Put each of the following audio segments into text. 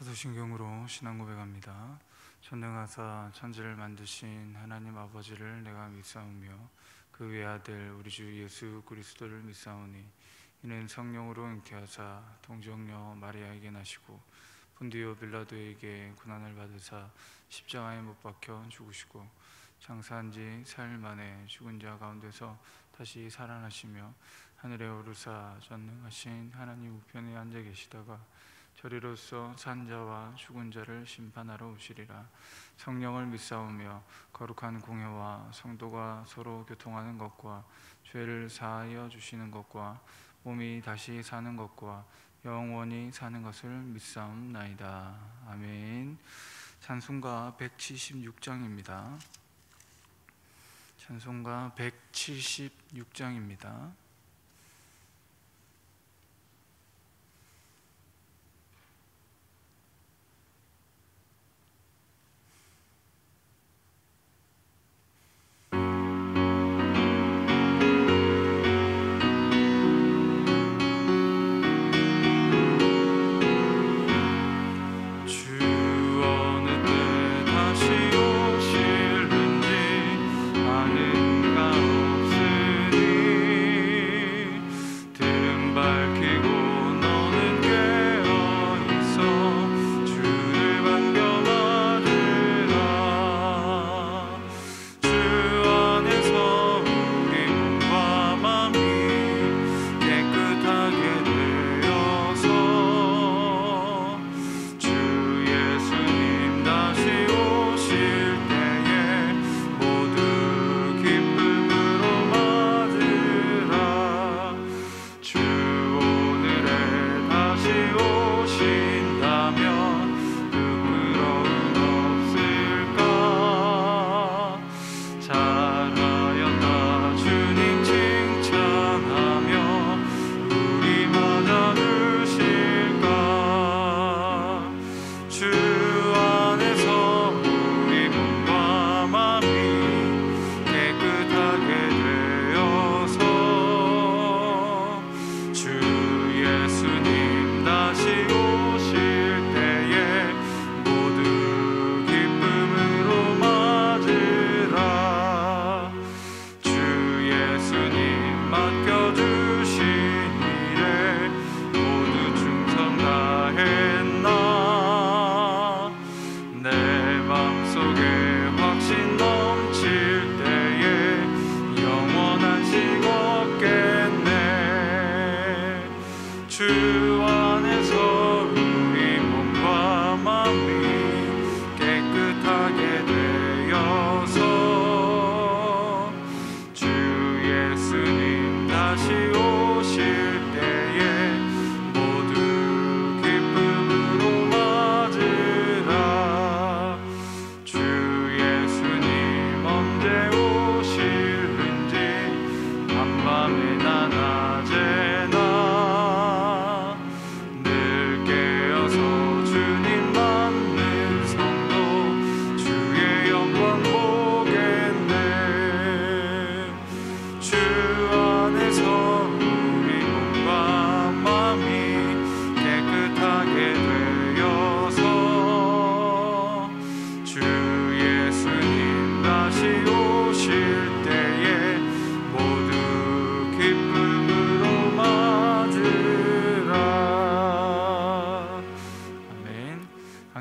사도신경으로 신앙 고백합니다. 전능하사 천지를 만드신 하나님 아버지를 내가 믿사오며 그 외아들 우리 주 예수 그리스도를 믿사오니 이는 성령으로 잉태하사 동정녀 마리아에게 나시고 본디오 빌라도에게 고난을 받으사 십자가에 못 박혀 죽으시고 장사한 지 사일 만에 죽은 자 가운데서 다시 살아나시며 하늘에 오르사 전능하신 하나님 우편에 앉아 계시다가 저리로서 산 자와 죽은 자를 심판하러 오시리라. 성령을 믿사오며 거룩한 공회와 성도가 서로 교통하는 것과 죄를 사하여 주시는 것과 몸이 다시 사는 것과 영원히 사는 것을 믿사옵나이다. 아멘. 찬송가 176장입니다. 찬송가 176장입니다.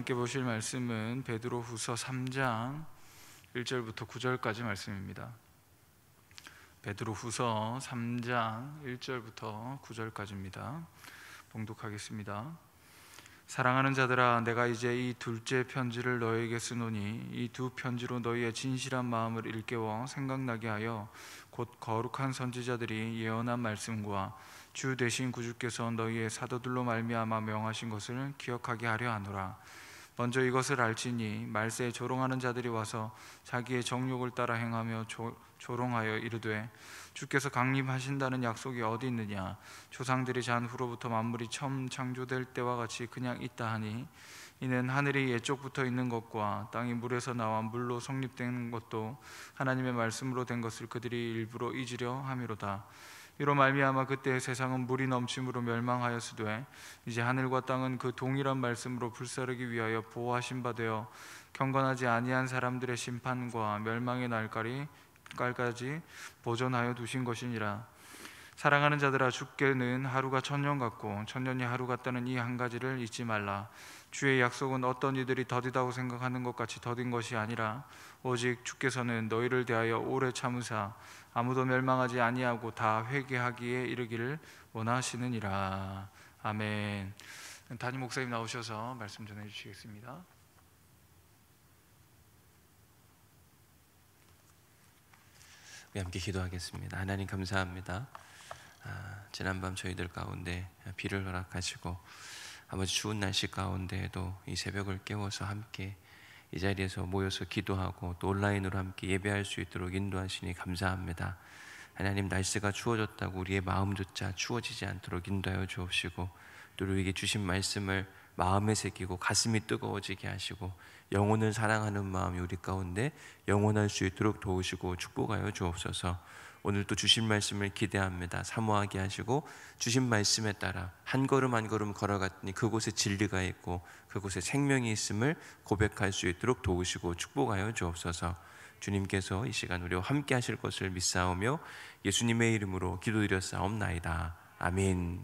함께 보실 말씀은 베드로후서 3장 1절부터 9절까지 말씀입니다. 베드로후서 3장 1절부터 9절까지입니다. 봉독하겠습니다. 사랑하는 자들아, 내가 이제 이 둘째 편지를 너희에게 쓰노니 이 두 편지로 너희의 진실한 마음을 일깨워 생각나게 하여 곧 거룩한 선지자들이 예언한 말씀과 주 되신 구주께서 너희의 사도들로 말미암아 명하신 것을 기억하게 하려 하노라. 먼저 이것을 알지니 말세에 조롱하는 자들이 와서 자기의 정욕을 따라 행하며 조롱하여 이르되 주께서 강림하신다는 약속이 어디 있느냐? 조상들이 잔 후로부터 만물이 처음 창조될 때와 같이 그냥 있다 하니 이는 하늘이 예쪽부터 있는 것과 땅이 물에서 나와 물로 성립된 것도 하나님의 말씀으로 된 것을 그들이 일부러 잊으려 함이로다. 이로 말미암아 그때 세상은 물이 넘침으로 멸망하였으되 이제 하늘과 땅은 그 동일한 말씀으로 불사르기 위하여 보호하신 바 되어 경건하지 아니한 사람들의 심판과 멸망의 날까지 보존하여 두신 것이니라. 사랑하는 자들아, 주께는 하루가 천년 같고 천년이 하루 같다는 이 한 가지를 잊지 말라. 주의 약속은 어떤 이들이 더디다고 생각하는 것 같이 더딘 것이 아니라 오직 주께서는 너희를 대하여 오래 참으사 아무도 멸망하지 아니하고 다 회개하기에 이르기를 원하시느니라. 아멘. 담임 목사님 나오셔서 말씀 전해 주시겠습니다. 우리 함께 기도하겠습니다. 하나님 감사합니다. 지난밤 저희들 가운데 비를 허락하시고 아버지 추운 날씨 가운데에도 이 새벽을 깨워서 함께 이 자리에서 모여서 기도하고 또 온라인으로 함께 예배할 수 있도록 인도하시니 감사합니다. 하나님, 날씨가 추워졌다고 우리의 마음조차 추워지지 않도록 인도하여 주옵시고 또 우리에게 주신 말씀을 마음에 새기고 가슴이 뜨거워지게 하시고 영혼을 사랑하는 마음이 우리 가운데 영원할 수 있도록 도우시고 축복하여 주옵소서. 오늘도 주신 말씀을 기대합니다. 사모하게 하시고 주신 말씀에 따라 한 걸음 한 걸음 걸어갔더니 그곳에 진리가 있고 그곳에 생명이 있음을 고백할 수 있도록 도우시고 축복하여 주옵소서. 주님께서 이 시간 우리와 함께 하실 것을 믿사오며 예수님의 이름으로 기도드렸사옵나이다. 아멘.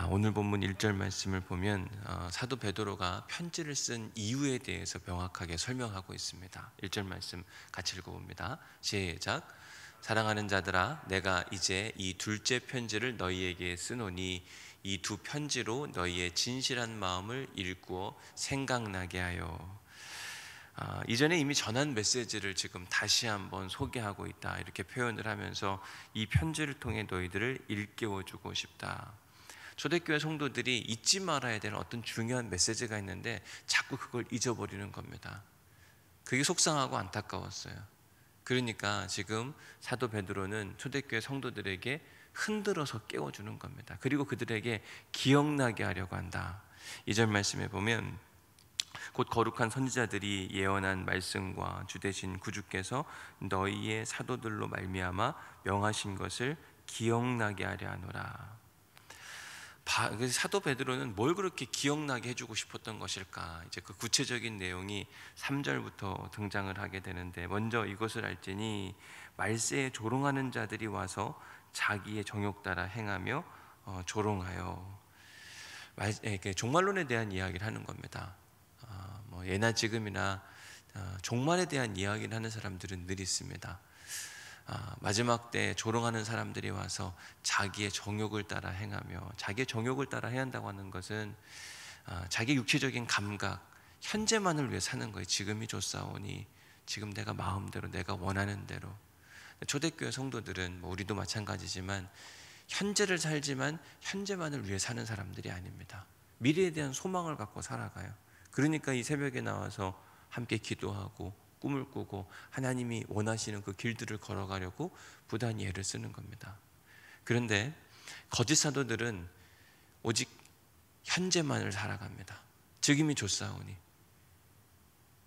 오늘 본문 1절 말씀을 보면 사도 베드로가 편지를 쓴 이유에 대해서 명확하게 설명하고 있습니다. 1절 말씀 같이 읽어봅니다. 시작. 사랑하는 자들아, 내가 이제 이 둘째 편지를 너희에게 쓰노니 이 두 편지로 너희의 진실한 마음을 일구어 생각나게 하여. 이전에 이미 전한 메시지를 지금 다시 한번 소개하고 있다, 이렇게 표현을 하면서 이 편지를 통해 너희들을 일깨워주고 싶다. 초대교회 성도들이 잊지 말아야 되는 어떤 중요한 메시지가 있는데 자꾸 그걸 잊어버리는 겁니다. 그게 속상하고 안타까웠어요. 그러니까 지금 사도 베드로는 초대교회 성도들에게 흔들어서 깨워주는 겁니다. 그리고 그들에게 기억나게 하려고 한다. 2절 말씀에 보면 곧 거룩한 선지자들이 예언한 말씀과 주되신 구주께서 너희의 사도들로 말미암아 명하신 것을 기억나게 하려 하노라. 사도 베드로는 뭘 그렇게 기억나게 해주고 싶었던 것일까? 이제 그 구체적인 내용이 3절부터 등장을 하게 되는데, 먼저 이것을 알지니 말세에 조롱하는 자들이 와서 자기의 정욕 따라 행하며 조롱하여. 종말론에 대한 이야기를 하는 겁니다. 예나 지금이나 종말에 대한 이야기를 하는 사람들은 늘 있습니다. 마지막 때 조롱하는 사람들이 와서 자기의 정욕을 따라 행하며, 자기의 정욕을 따라 해야 한다고 하는 것은 자기 육체적인 감각, 현재만을 위해 사는 거예요. 지금이 좋사오니 지금 내가 마음대로 내가 원하는 대로. 초대교회 성도들은 우리도 마찬가지지만 현재를 살지만 현재만을 위해 사는 사람들이 아닙니다. 미래에 대한 소망을 갖고 살아가요. 그러니까 이 새벽에 나와서 함께 기도하고 꿈을 꾸고 하나님이 원하시는 그 길들을 걸어가려고 부단히 애를 쓰는 겁니다. 그런데 거짓 사도들은 오직 현재만을 살아갑니다. 지금이 좋사오니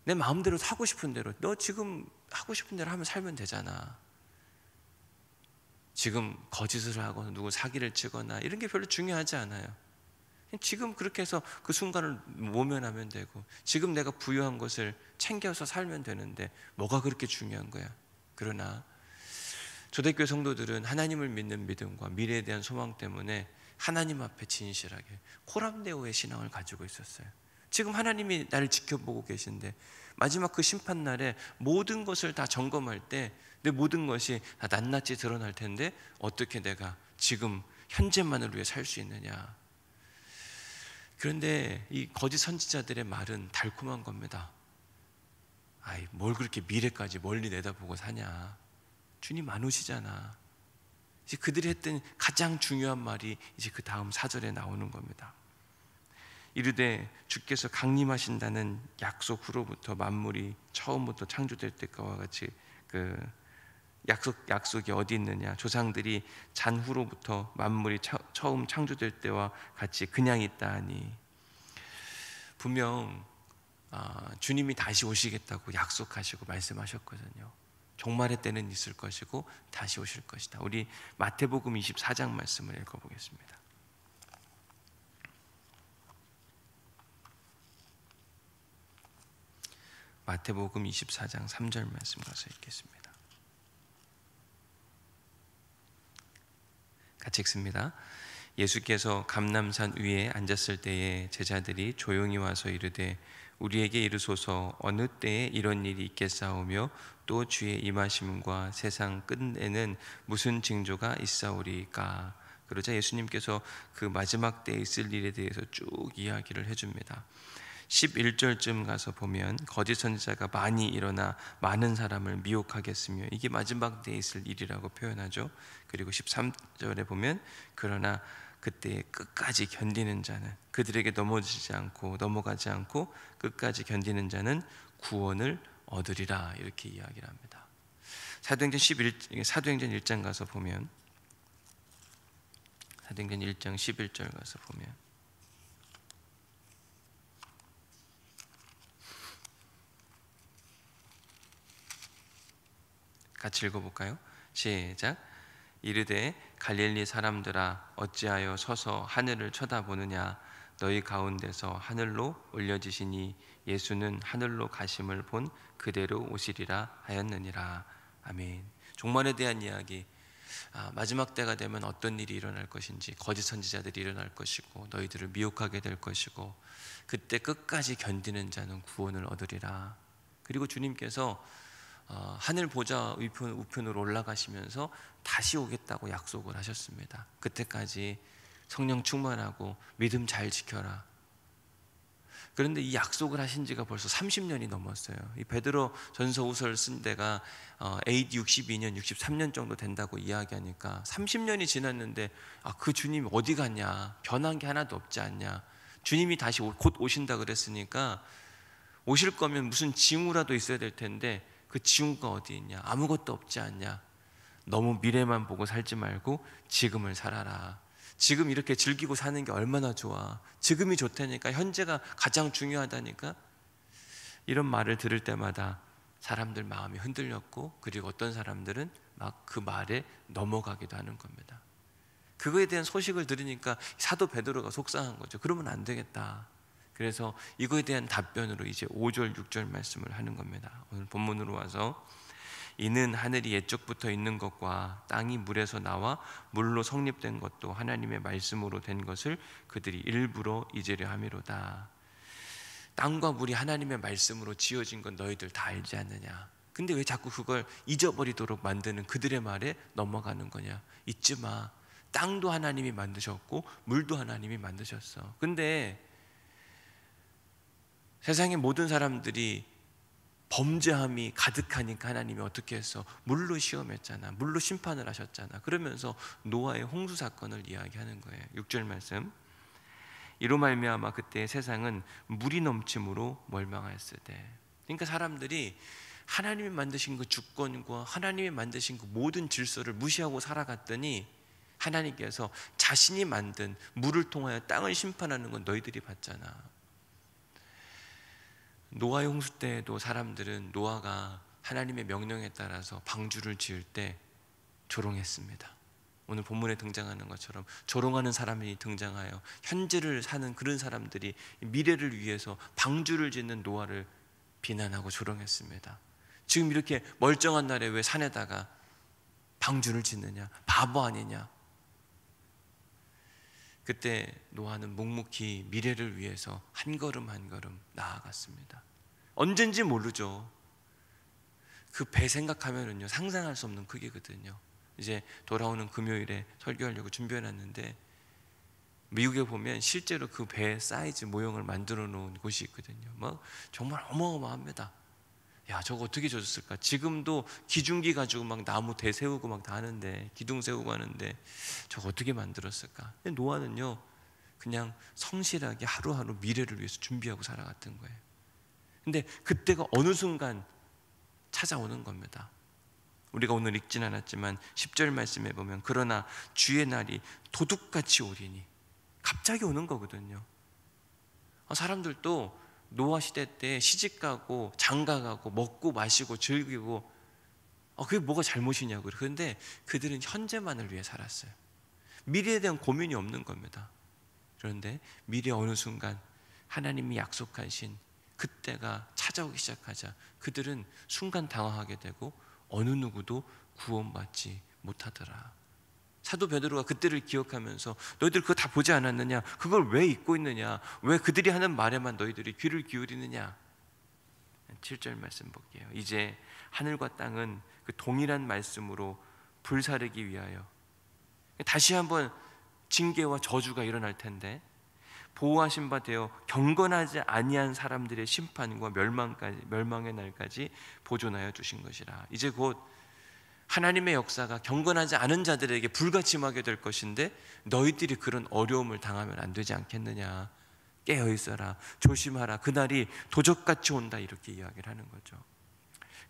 내 마음대로 하고 싶은 대로, 너 지금 하고 싶은 대로 하면 살면 되잖아. 지금 거짓을 하거나 누구 사기를 치거나 이런 게 별로 중요하지 않아요. 지금 그렇게 해서 그 순간을 모면하면 되고, 지금 내가 부유한 것을 챙겨서 살면 되는데 뭐가 그렇게 중요한 거야. 그러나 초대교회 성도들은 하나님을 믿는 믿음과 미래에 대한 소망 때문에 하나님 앞에 진실하게 코람데오의 신앙을 가지고 있었어요. 지금 하나님이 나를 지켜보고 계신데 마지막 그 심판날에 모든 것을 다 점검할 때 내 모든 것이 다 낱낱이 드러날 텐데 어떻게 내가 지금 현재만을 위해 살 수 있느냐. 그런데 이 거짓 선지자들의 말은 달콤한 겁니다. 뭘 그렇게 미래까지 멀리 내다보고 사냐. 주님 안 오시잖아. 이제 그들이 했던 가장 중요한 말이 이제 그 다음 4절에 나오는 겁니다. 이르되 주께서 강림하신다는 약속 후로부터 만물이 처음부터 창조될 때와 같이 그 약속이 어디 있느냐. 조상들이 잔 후로부터 만물이 처음 창조될 때와 같이 그냥 있다 하니, 분명 주님이 다시 오시겠다고 약속하시고 말씀하셨거든요. 종말의 때는 있을 것이고 다시 오실 것이다. 우리 마태복음 24장 말씀을 읽어보겠습니다. 마태복음 24장 3절 말씀 가서 읽겠습니다. 같이 읽습니다. 예수께서 감람산 위에 앉았을 때에 제자들이 조용히 와서 이르되 우리에게 이르소서 어느 때에 이런 일이 있겠사오며 또 주의 임하심과 세상 끝에는 무슨 징조가 있사오리까. 그러자 예수님께서 그 마지막 때에 있을 일에 대해서 쭉 이야기를 해줍니다. 11절쯤 가서 보면 거짓 선지자가 많이 일어나 많은 사람을 미혹하겠으며 이게 마지막 때에 있을 일이라고 표현하죠. 그리고 13절에 보면 그러나 그때 끝까지 견디는 자는, 그들에게 넘어가지 않고 끝까지 견디는 자는 구원을 얻으리라, 이렇게 이야기를 합니다. 사도행전 1장 가서 보면, 사도행전 1장 11절 가서 보면 같이 읽어볼까요? 시작. 이르되 갈릴리 사람들아 어찌하여 서서 하늘을 쳐다보느냐. 너희 가운데서 하늘로 올려지시니 예수는 하늘로 가심을 본 그대로 오시리라 하였느니라. 아멘. 종말에 대한 이야기. 마지막 때가 되면 어떤 일이 일어날 것인지, 거짓 선지자들이 일어날 것이고 너희들을 미혹하게 될 것이고 그때 끝까지 견디는 자는 구원을 얻으리라. 그리고 주님께서 하늘 보좌 우편으로 올라가시면서 다시 오겠다고 약속을 하셨습니다. 그때까지 성령 충만하고 믿음 잘 지켜라. 그런데 이 약속을 하신 지가 벌써 30년이 넘었어요. 이 베드로 전서 후서를 쓴 데가 AD 62년, 63년 정도 된다고 이야기하니까 30년이 지났는데 그 주님이 어디 갔냐? 변한 게 하나도 없지 않냐? 주님이 다시 곧 오신다 그랬으니까 오실 거면 무슨 징후라도 있어야 될 텐데 그 징후가 어디 있냐? 아무것도 없지 않냐? 너무 미래만 보고 살지 말고 지금을 살아라. 지금 이렇게 즐기고 사는 게 얼마나 좋아. 지금이 좋다니까. 현재가 가장 중요하다니까. 이런 말을 들을 때마다 사람들 마음이 흔들렸고, 그리고 어떤 사람들은 막 그 말에 넘어가기도 하는 겁니다. 그거에 대한 소식을 들으니까 사도 베드로가 속상한 거죠. 그러면 안 되겠다. 그래서 이거에 대한 답변으로 이제 5절 6절 말씀을 하는 겁니다. 오늘 본문으로 와서 이는 하늘이 옛적부터 있는 것과 땅이 물에서 나와 물로 성립된 것도 하나님의 말씀으로 된 것을 그들이 일부러 잊으려 함이로다. 땅과 물이 하나님의 말씀으로 지어진 건 너희들 다 알지 않느냐. 근데 왜 자꾸 그걸 잊어버리도록 만드는 그들의 말에 넘어가는 거냐. 잊지 마. 땅도 하나님이 만드셨고 물도 하나님이 만드셨어. 근데 세상의 모든 사람들이 범죄함이 가득하니까 하나님이 어떻게 했어? 물로 시험했잖아. 물로 심판을 하셨잖아. 그러면서 노아의 홍수 사건을 이야기하는 거예요. 6절 말씀. 이로 말미암아 그때 세상은 물이 넘침으로 멸망하였을 때. 그러니까 사람들이 하나님이 만드신 그 주권과 하나님이 만드신 그 모든 질서를 무시하고 살아갔더니 하나님께서 자신이 만든 물을 통하여 땅을 심판하는 건 너희들이 봤잖아. 노아의 홍수 때에도 사람들은 노아가 하나님의 명령에 따라서 방주를 지을 때 조롱했습니다. 오늘 본문에 등장하는 것처럼 조롱하는 사람이 등장하여 현재를 사는 그런 사람들이 미래를 위해서 방주를 짓는 노아를 비난하고 조롱했습니다. 지금 이렇게 멀쩡한 날에 왜 산에다가 방주를 짓느냐? 바보 아니냐? 그때 노아는 묵묵히 미래를 위해서 한 걸음 한 걸음 나아갔습니다. 언젠지 모르죠. 그 배 생각하면은요 상상할 수 없는 크기거든요. 이제 돌아오는 금요일에 설교하려고 준비해놨는데 미국에 보면 실제로 그 배 사이즈 모형을 만들어 놓은 곳이 있거든요. 막 정말 어마어마합니다. 야, 저거 어떻게 져줬을까? 지금도 기중기 가지고 막 나무 대 세우고 막 다 하는데, 기둥 세우고 하는데 저거 어떻게 만들었을까? 노아는요 그냥 성실하게 하루하루 미래를 위해서 준비하고 살아갔던 거예요. 근데 그때가 어느 순간 찾아오는 겁니다. 우리가 오늘 읽진 않았지만 10절 말씀에 보면 그러나 주의 날이 도둑같이 오리니, 갑자기 오는 거거든요. 사람들도 노아 시대 때 시집가고 장가가고 먹고 마시고 즐기고 그게 뭐가 잘못이냐고. 그런데 그들은 현재만을 위해 살았어요. 미래에 대한 고민이 없는 겁니다. 그런데 미래 어느 순간 하나님이 약속하신 그때가 찾아오기 시작하자 그들은 순간 당황하게 되고 어느 누구도 구원받지 못하더라. 사도 베드로가 그때를 기억하면서 너희들 그거 다 보지 않았느냐? 그걸 왜 잊고 있느냐? 왜 그들이 하는 말에만 너희들이 귀를 기울이느냐? 7절 말씀 볼게요. 이제 하늘과 땅은 그 동일한 말씀으로 불사르기 위하여 다시 한번 징계와 저주가 일어날 텐데 보호하신 바 되어 경건하지 아니한 사람들의 심판과 멸망의 날까지 보존하여 두신 것이라. 이제 곧 하나님의 역사가 경건하지 않은 자들에게 불가침하게 될 것인데 너희들이 그런 어려움을 당하면 안 되지 않겠느냐. 깨어 있어라, 조심하라, 그날이 도적같이 온다, 이렇게 이야기를 하는 거죠.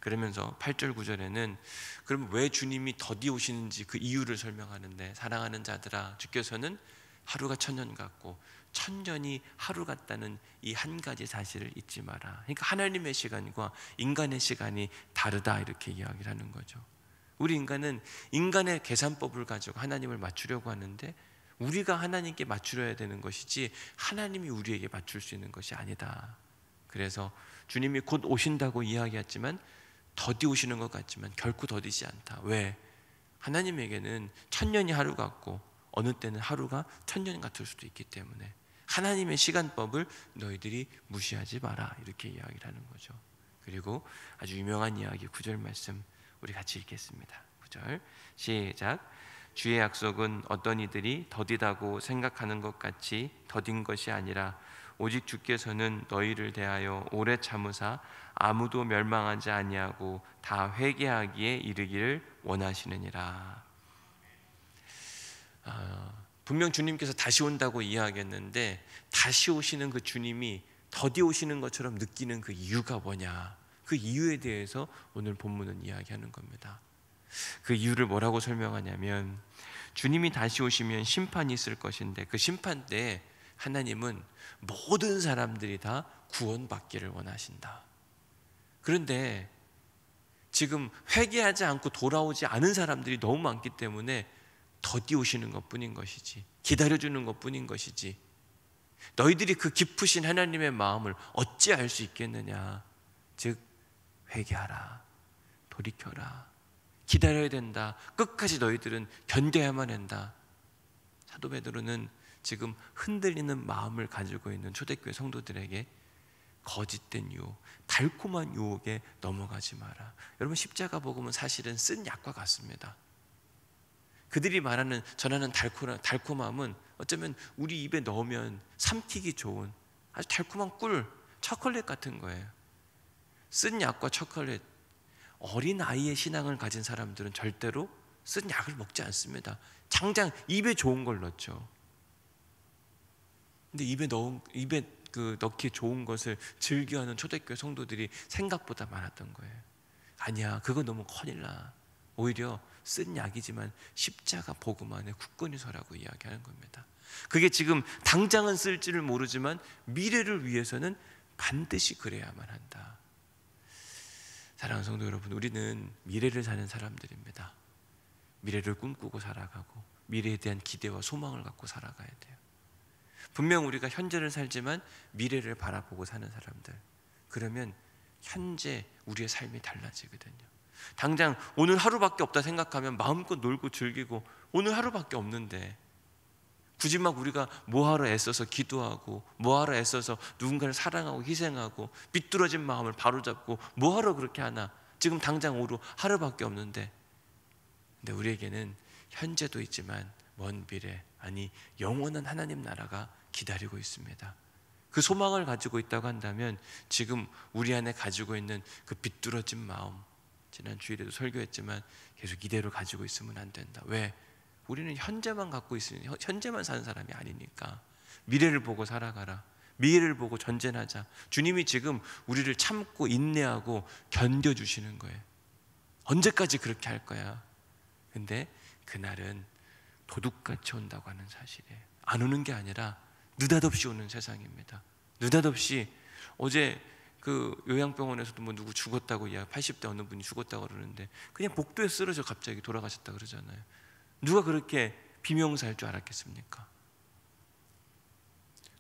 그러면서 8절 9절에는 그럼 왜 주님이 더디 오시는지 그 이유를 설명하는데, 사랑하는 자들아, 주께서는 하루가 천년 같고 천년이 하루 같다는 이 한 가지 사실을 잊지 마라. 그러니까 하나님의 시간과 인간의 시간이 다르다, 이렇게 이야기를 하는 거죠. 우리 인간은 인간의 계산법을 가지고 하나님을 맞추려고 하는데 우리가 하나님께 맞추려야 되는 것이지 하나님이 우리에게 맞출 수 있는 것이 아니다. 그래서 주님이 곧 오신다고 이야기했지만 더디 오시는 것 같지만 결코 더디지 않다. 왜? 하나님에게는 천년이 하루 같고 어느 때는 하루가 천년 같을 수도 있기 때문에 하나님의 시간법을 너희들이 무시하지 마라, 이렇게 이야기를 하는 거죠. 그리고 아주 유명한 이야기 9절 말씀 우리 같이 읽겠습니다. 9절 시작. 주의 약속은 어떤 이들이 더디다고 생각하는 것 같이 더딘 것이 아니라 오직 주께서는 너희를 대하여 오래 참으사 아무도 멸망하지 아니하고 다 회개하기에 이르기를 원하시느니라. 분명 주님께서 다시 온다고 이야기했는데 다시 오시는 그 주님이 더디 오시는 것처럼 느끼는 그 이유가 뭐냐, 그 이유에 대해서 오늘 본문은 이야기하는 겁니다. 그 이유를 뭐라고 설명하냐면, 주님이 다시 오시면 심판이 있을 것인데 그 심판 때 하나님은 모든 사람들이 다 구원받기를 원하신다. 그런데 지금 회개하지 않고 돌아오지 않은 사람들이 너무 많기 때문에 더디 오시는 것뿐인 것이지, 기다려주는 것뿐인 것이지, 너희들이 그 깊으신 하나님의 마음을 어찌 알 수 있겠느냐. 즉 회개하라, 돌이켜라, 기다려야 된다. 끝까지 너희들은 견뎌야만 한다. 사도 베드로는 지금 흔들리는 마음을 가지고 있는 초대교회 성도들에게 거짓된 유혹, 달콤한 유혹에 넘어가지 마라. 여러분, 십자가 복음은 사실은 쓴 약과 같습니다. 그들이 전하는 달콤함은 어쩌면 우리 입에 넣으면 삼키기 좋은 아주 달콤한 꿀, 초콜릿 같은 거예요. 쓴 약과 초콜릿, 어린 아이의 신앙을 가진 사람들은 절대로 쓴 약을 먹지 않습니다. 당장 입에 좋은 걸 넣죠. 근데 입에 넣기 좋은 것을 즐겨하는 초대교회 성도들이 생각보다 많았던 거예요. 아니야, 그거 너무 큰일 나. 오히려 쓴 약이지만 십자가 복음 안에 굳건히 서라고 이야기하는 겁니다. 그게 지금 당장은 쓸지를 모르지만 미래를 위해서는 반드시 그래야만 한다. 사랑하는 성도 여러분, 우리는 미래를 사는 사람들입니다. 미래를 꿈꾸고 살아가고 미래에 대한 기대와 소망을 갖고 살아가야 돼요. 분명 우리가 현재를 살지만 미래를 바라보고 사는 사람들, 그러면 현재 우리의 삶이 달라지거든요. 당장 오늘 하루밖에 없다 생각하면 마음껏 놀고 즐기고, 오늘 하루밖에 없는데 굳이 막 우리가 뭐하러 애써서 기도하고 뭐하러 애써서 누군가를 사랑하고 희생하고 비뚤어진 마음을 바로잡고 뭐하러 그렇게 하나. 지금 당장 오루 하루밖에 없는데. 근데 우리에게는 현재도 있지만 먼 미래, 아니 영원한 하나님 나라가 기다리고 있습니다. 그 소망을 가지고 있다고 한다면 지금 우리 안에 가지고 있는 그 비뚤어진 마음, 지난 주일에도 설교했지만 계속 이대로 가지고 있으면 안 된다. 왜? 우리는 현재만 갖고 있으니 현재만 사는 사람이 아니니까. 미래를 보고 살아가라. 미래를 보고 전진하자. 주님이 지금 우리를 참고 인내하고 견뎌주시는 거예요. 언제까지 그렇게 할 거야? 근데 그날은 도둑같이 온다고 하는 사실이에요. 안 오는 게 아니라 느닷없이 오는 세상입니다. 느닷없이. 어제 그 요양병원에서도 뭐 누구 죽었다고 80대 어느 분이 죽었다고 그러는데 그냥 복도에 쓰러져 갑자기 돌아가셨다 그러잖아요. 누가 그렇게 비명사할 줄 알았겠습니까?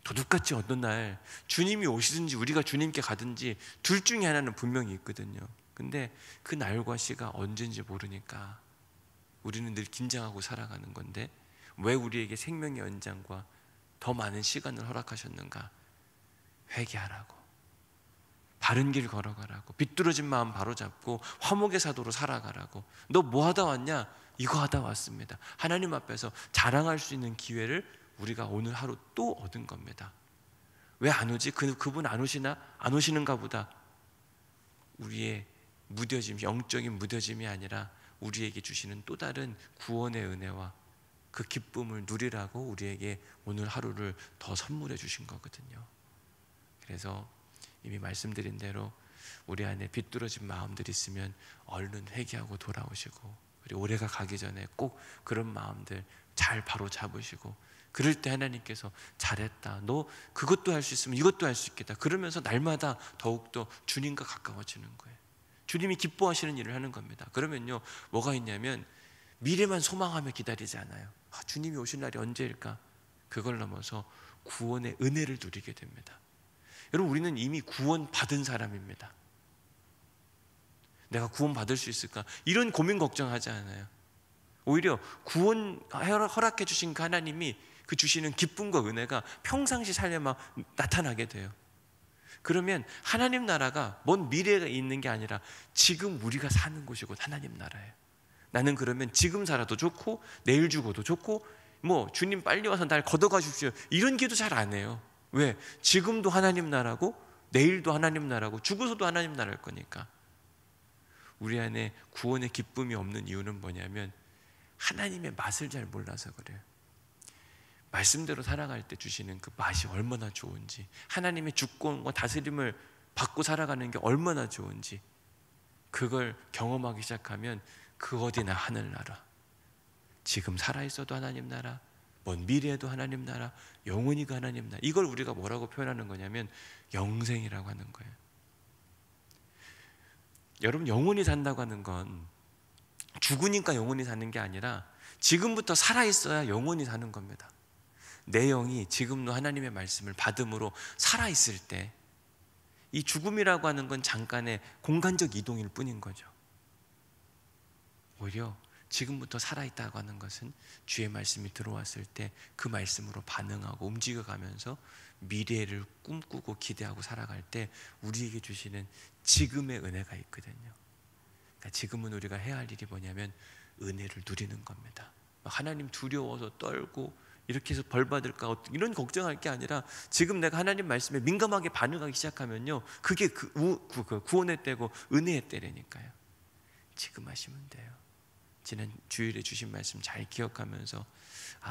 도둑같이 어떤 날 주님이 오시든지 우리가 주님께 가든지 둘 중에 하나는 분명히 있거든요. 근데 그 날과 시가 언제인지 모르니까 우리는 늘 긴장하고 살아가는 건데 왜 우리에게 생명의 연장과 더 많은 시간을 허락하셨는가? 회개하라고, 바른 길 걸어가라고, 비뚤어진 마음 바로잡고 화목의 사도로 살아가라고. 너 뭐 하다 왔냐? 이거 하다 왔습니다. 하나님 앞에서 자랑할 수 있는 기회를 우리가 오늘 하루 또 얻은 겁니다. 왜 안 오지? 그분 안 오시나? 안 오시는가 보다. 우리의 무뎌짐, 영적인 무뎌짐이 아니라 우리에게 주시는 또 다른 구원의 은혜와 그 기쁨을 누리라고 우리에게 오늘 하루를 더 선물해 주신 거거든요. 그래서 이미 말씀드린 대로 우리 안에 비뚤어진 마음들이 있으면 얼른 회개하고 돌아오시고, 그리고 올해가 가기 전에 꼭 그런 마음들 잘 바로 잡으시고, 그럴 때 하나님께서 잘했다, 너 그것도 할 수 있으면 이것도 할 수 있겠다, 그러면서 날마다 더욱더 주님과 가까워지는 거예요. 주님이 기뻐하시는 일을 하는 겁니다. 그러면요 뭐가 있냐면 미래만 소망하며 기다리지 않아요. 주님이 오실 날이 언제일까? 그걸 넘어서 구원의 은혜를 누리게 됩니다. 여러분, 우리는 이미 구원 받은 사람입니다. 내가 구원 받을 수 있을까? 이런 고민 걱정하지 않아요. 오히려 구원 허락해 주신 그 하나님이 그 주시는 기쁨과 은혜가 평상시 삶에 막 나타나게 돼요. 그러면 하나님 나라가 먼 미래가 있는 게 아니라 지금 우리가 사는 곳이고 하나님 나라예요. 나는 그러면 지금 살아도 좋고 내일 죽어도 좋고 뭐 주님 빨리 와서 날 걷어가 주십시오 이런 기도 잘 안 해요. 왜? 지금도 하나님 나라고 내일도 하나님 나라고 죽어서도 하나님 나라일 거니까. 우리 안에 구원의 기쁨이 없는 이유는 뭐냐면 하나님의 맛을 잘 몰라서 그래요. 말씀대로 살아갈 때 주시는 그 맛이 얼마나 좋은지, 하나님의 주권과 다스림을 받고 살아가는 게 얼마나 좋은지, 그걸 경험하기 시작하면 그 어디나 하늘나라, 지금 살아있어도 하나님 나라, 먼 미래에도 하나님 나라, 영원히가 하나님 나라. 이걸 우리가 뭐라고 표현하는 거냐면 영생이라고 하는 거예요. 여러분, 영원히 산다고 하는 건 죽으니까 영원히 사는 게 아니라 지금부터 살아있어야 영원히 사는 겁니다. 내 영이 지금도 하나님의 말씀을 받음으로 살아있을 때 이 죽음이라고 하는 건 잠깐의 공간적 이동일 뿐인 거죠. 오히려 지금부터 살아있다고 하는 것은 주의 말씀이 들어왔을 때 그 말씀으로 반응하고 움직여가면서 미래를 꿈꾸고 기대하고 살아갈 때 우리에게 주시는 지금의 은혜가 있거든요. 그러니까 지금은 우리가 해야 할 일이 뭐냐면 은혜를 누리는 겁니다. 하나님 두려워서 떨고 이렇게 해서 벌 받을까 이런 걱정할 게 아니라 지금 내가 하나님 말씀에 민감하게 반응하기 시작하면요 그게 그 구원의 때고 은혜의 때라니까요. 지금 하시면 돼요. 지난 주일에 주신 말씀 잘 기억하면서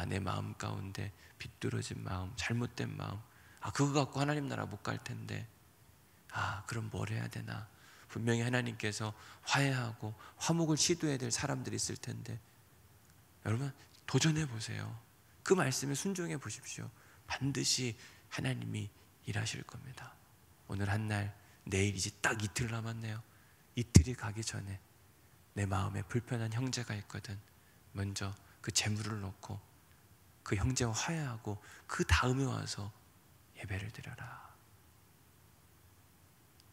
내 마음 가운데 비뚤어진 마음, 잘못된 마음, 그거 갖고 하나님 나라 못 갈 텐데 그럼 뭘 해야 되나? 분명히 하나님께서 화해하고 화목을 시도해야 될 사람들이 있을 텐데 여러분 도전해 보세요. 그 말씀에 순종해 보십시오. 반드시 하나님이 일하실 겁니다. 오늘 한 날, 내일 이제 딱 이틀 남았네요. 이틀이 가기 전에 내 마음에 불편한 형제가 있거든. 먼저 그 재물을 놓고 그 형제와 화해하고 그 다음에 와서 예배를 드려라.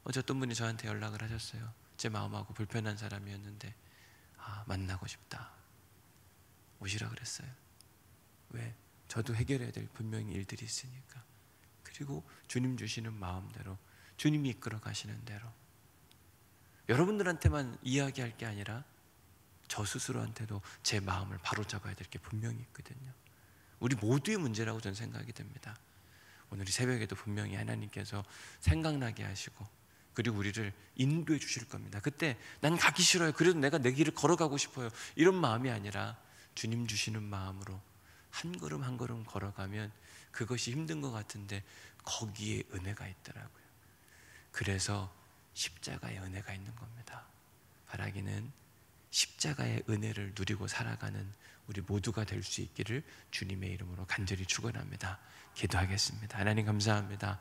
어제 어떤 분이 저한테 연락을 하셨어요. 제 마음하고 불편한 사람이었는데 만나고 싶다. 오시라 그랬어요. 왜? 저도 해결해야 될 분명히 일들이 있으니까. 그리고 주님 주시는 마음대로, 주님이 이끌어 가시는 대로 여러분들한테만 이야기할 게 아니라 저 스스로한테도 제 마음을 바로잡아야 될 게 분명히 있거든요. 우리 모두의 문제라고 저는 생각이 됩니다. 오늘 이 새벽에도 분명히 하나님께서 생각나게 하시고 그리고 우리를 인도해 주실 겁니다. 그때 난 가기 싫어요. 그래도 내가 내 길을 걸어가고 싶어요. 이런 마음이 아니라 주님 주시는 마음으로 한 걸음 한 걸음 걸어가면 그것이 힘든 것 같은데 거기에 은혜가 있더라고요. 그래서 십자가의 은혜가 있는 겁니다. 바라기는 십자가의 은혜를 누리고 살아가는 우리 모두가 될 수 있기를 주님의 이름으로 간절히 축원합니다. 기도하겠습니다. 하나님 감사합니다.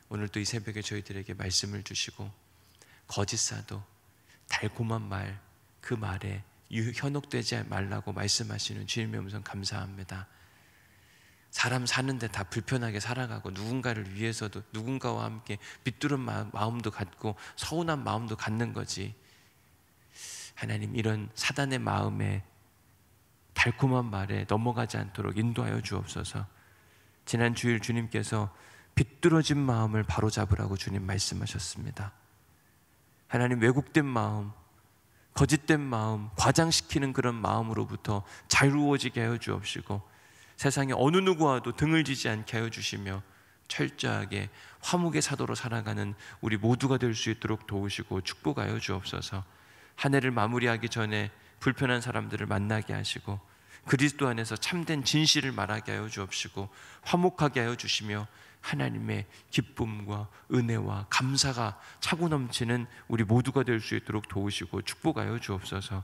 오늘 또 이 새벽에 저희들에게 말씀을 주시고 거짓 사도 달콤한 말, 그 말에 현혹되지 말라고 말씀하시는 주님의 음성 감사합니다. 사람 사는데 다 불편하게 살아가고 누군가를 위해서도 누군가와 함께 비뚤은 마음도 갖고 서운한 마음도 갖는 거지. 하나님, 이런 사단의 마음에 달콤한 말에 넘어가지 않도록 인도하여 주옵소서. 지난 주일 주님께서 비뚤어진 마음을 바로잡으라고 주님 말씀하셨습니다. 하나님, 왜곡된 마음, 거짓된 마음, 과장시키는 그런 마음으로부터 자유로워지게 하여 주옵시고 세상에 어느 누구와도 등을 지지 않게 하여 주시며 철저하게 화목의 사도로 살아가는 우리 모두가 될 수 있도록 도우시고 축복하여 주옵소서. 한 해를 마무리하기 전에 불편한 사람들을 만나게 하시고 그리스도 안에서 참된 진실을 말하게 하여 주옵시고 화목하게 하여 주시며 하나님의 기쁨과 은혜와 감사가 차고 넘치는 우리 모두가 될 수 있도록 도우시고 축복하여 주옵소서.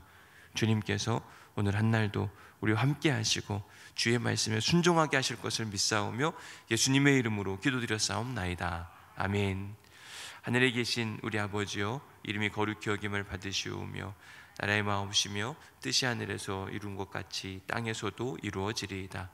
주님께서 오늘 한 날도 우리와 함께 하시고 주의 말씀에 순종하게 하실 것을 믿사오며 예수님의 이름으로 기도드렸사옵나이다. 아멘. 하늘에 계신 우리 아버지여, 이름이 거룩히 여김을 받으시오며 나라의 마음이시며 뜻이 하늘에서 이룬 것 같이 땅에서도 이루어지리이다.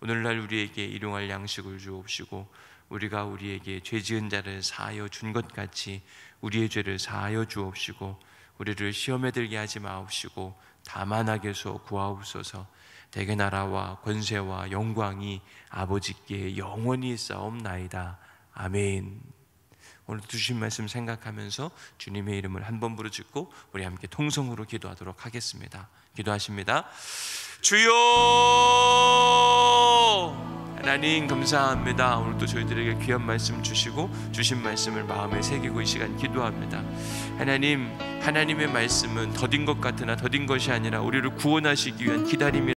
오늘날 우리에게 일용할 양식을 주옵시고 우리가 우리에게 죄 지은 자를 사하여 준 것 같이 우리의 죄를 사하여 주옵시고 우리를 시험에 들게 하지 마옵시고 다만 악에서 구하옵소서. 대개 나라와 권세와 영광이 아버지께 영원히 있사옵나이다. 아멘. 오늘 주신 말씀 생각하면서 주님의 이름을 한 번 부르짖고 우리 함께 통성으로 기도하도록 하겠습니다. 기도하십니다. 주여, 하나님 감사합니다. 오늘도 저희들에게 귀한 말씀 주시고 주신 말씀을 마음에 새기고 이 시간 기도합니다. 하나님, 하나님의 말씀은 더딘 것 같으나 더딘 것이 아니라 우리를 구원하시기 위한 기다림이